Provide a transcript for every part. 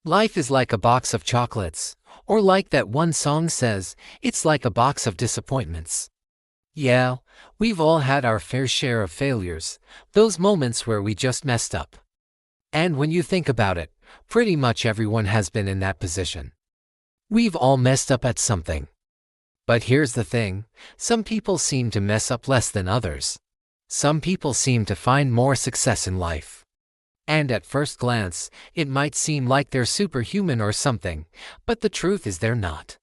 Life is like a box of chocolates, or like that one song says, it's like a box of disappointments. Yeah, we've all had our fair share of failures, those moments where we just messed up. And when you think about it, pretty much everyone has been in that position. We've all messed up at something. But here's the thing, some people seem to mess up less than others. Some people seem to find more success in life. And at first glance, it might seem like they're superhuman or something, but the truth is they're not.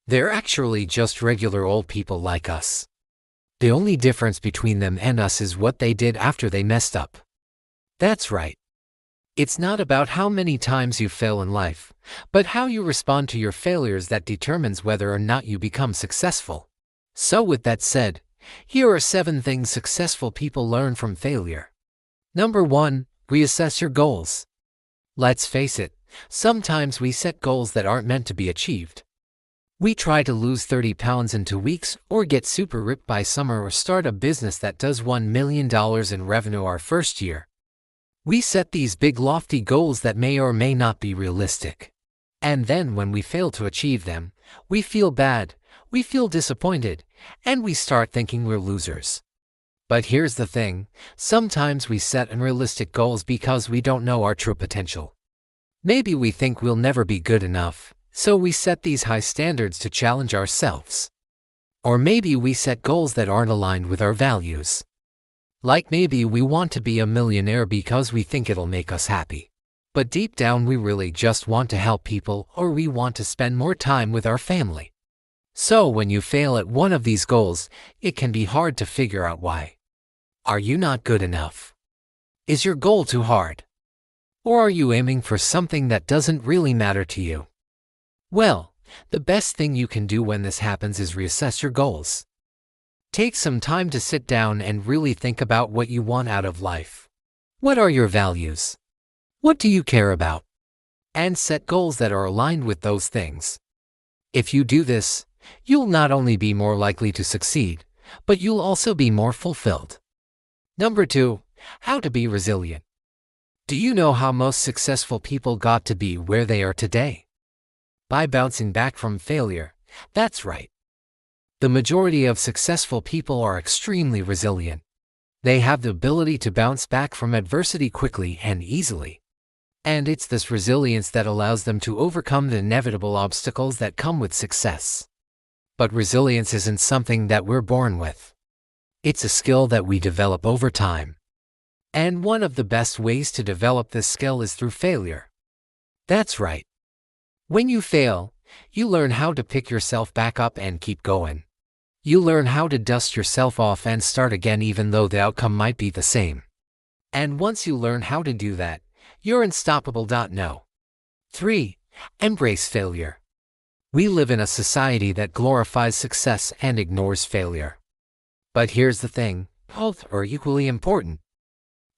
They're actually just regular old people like us. The only difference between them and us is what they did after they messed up. That's right. It's not about how many times you fail in life, but how you respond to your failures that determines whether or not you become successful. So with that said, here are 7 things successful people learn from failure. Number 1. Reassess your goals. Let's face it, sometimes we set goals that aren't meant to be achieved. We try to lose 30 pounds in 2 weeks, or get super ripped by summer, or start a business that does $1 million in revenue our first year. We set these big lofty goals that may or may not be realistic. And then when we fail to achieve them, we feel bad, we feel disappointed, and we start thinking we're losers. But here's the thing, sometimes we set unrealistic goals because we don't know our true potential. Maybe we think we'll never be good enough, so we set these high standards to challenge ourselves. Or maybe we set goals that aren't aligned with our values. Like maybe we want to be a millionaire because we think it'll make us happy. But deep down we really just want to help people, or we want to spend more time with our family. So when you fail at one of these goals, it can be hard to figure out why. Are you not good enough? Is your goal too hard? Or are you aiming for something that doesn't really matter to you? Well, the best thing you can do when this happens is reassess your goals. Take some time to sit down and really think about what you want out of life. What are your values? What do you care about? And set goals that are aligned with those things. If you do this, you'll not only be more likely to succeed, but you'll also be more fulfilled. Number 2. How to be resilient. Do you know how most successful people got to be where they are today? By bouncing back from failure. That's right. The majority of successful people are extremely resilient. They have the ability to bounce back from adversity quickly and easily. And it's this resilience that allows them to overcome the inevitable obstacles that come with success. But resilience isn't something that we're born with. It's a skill that we develop over time. And one of the best ways to develop this skill is through failure. That's right. When you fail, you learn how to pick yourself back up and keep going. You learn how to dust yourself off and start again even though the outcome might be the same. And once you learn how to do that, you're unstoppable. No. 3. Embrace failure. We live in a society that glorifies success and ignores failure. But here's the thing, both are equally important.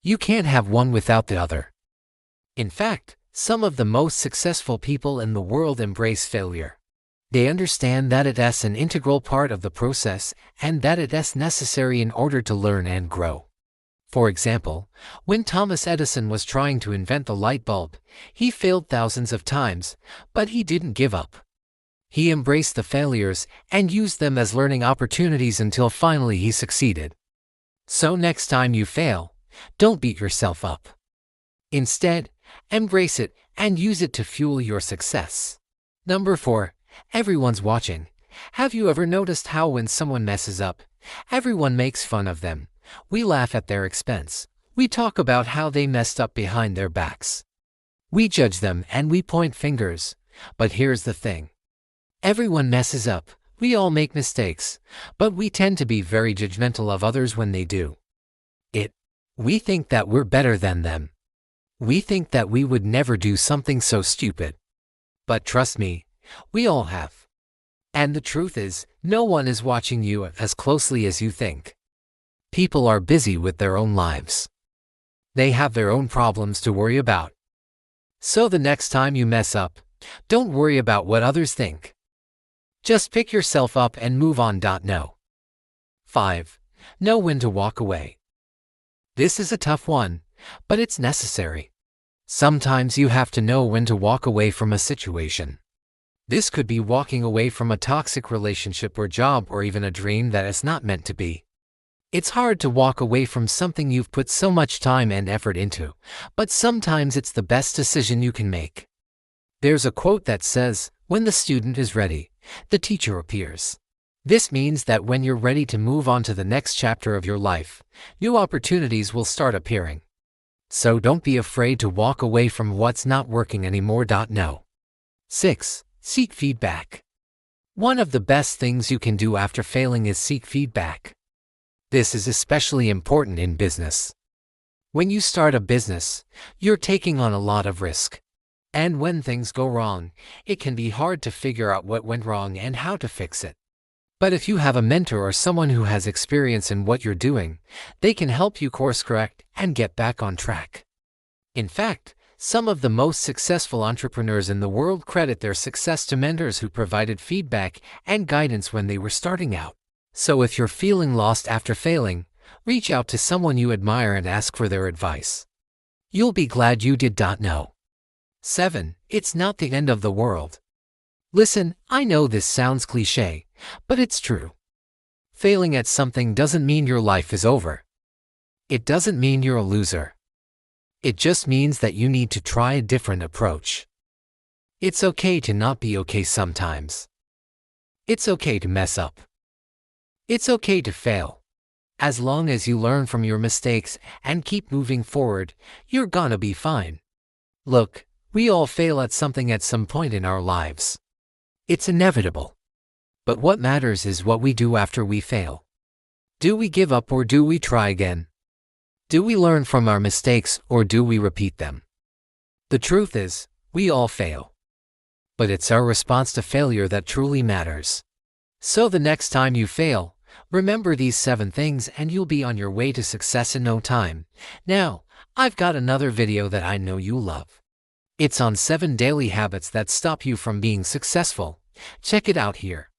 You can't have one without the other. In fact, some of the most successful people in the world embrace failure. They understand that it's an integral part of the process and that it's necessary in order to learn and grow. For example, when Thomas Edison was trying to invent the light bulb, he failed thousands of times, but he didn't give up. He embraced the failures and used them as learning opportunities until finally he succeeded. So next time you fail, don't beat yourself up. Instead, embrace it and use it to fuel your success. Number 4. Everyone's watching. Have you ever noticed how when someone messes up, everyone makes fun of them? We laugh at their expense. We talk about how they messed up behind their backs. We judge them and we point fingers. But here's the thing. Everyone messes up. We all make mistakes. But we tend to be very judgmental of others when they do. We think that we're better than them. We think that we would never do something so stupid. But trust me, we all have. And the truth is, no one is watching you as closely as you think. People are busy with their own lives. They have their own problems to worry about. So the next time you mess up, don't worry about what others think. Just pick yourself up and move on. No. 5. Know when to walk away. This is a tough one, but it's necessary. Sometimes you have to know when to walk away from a situation. This could be walking away from a toxic relationship or job or even a dream that is not meant to be. It's hard to walk away from something you've put so much time and effort into, but sometimes it's the best decision you can make. There's a quote that says, "When the student is ready, the teacher appears." This means that when you're ready to move on to the next chapter of your life, new opportunities will start appearing. So don't be afraid to walk away from what's not working anymore. No. 6. Seek feedback. One of the best things you can do after failing is seek feedback. This is especially important in business. When you start a business, you're taking on a lot of risk. And when things go wrong, it can be hard to figure out what went wrong and how to fix it. But if you have a mentor or someone who has experience in what you're doing, they can help you course correct and get back on track. In fact, some of the most successful entrepreneurs in the world credit their success to mentors who provided feedback and guidance when they were starting out. So if you're feeling lost after failing, reach out to someone you admire and ask for their advice. You'll be glad you did. No. 7. It's not the end of the world. Listen, I know this sounds cliché, but it's true. Failing at something doesn't mean your life is over. It doesn't mean you're a loser. It just means that you need to try a different approach. It's okay to not be okay sometimes. It's okay to mess up. It's okay to fail. As long as you learn from your mistakes and keep moving forward, you're gonna be fine. Look, we all fail at something at some point in our lives. It's inevitable. But what matters is what we do after we fail. Do we give up or do we try again? Do we learn from our mistakes or do we repeat them? The truth is, we all fail. But it's our response to failure that truly matters. So the next time you fail, remember these 7 things and you'll be on your way to success in no time. Now, I've got another video that I know you love. It's on 7 daily habits that stop you from being successful. Check it out here.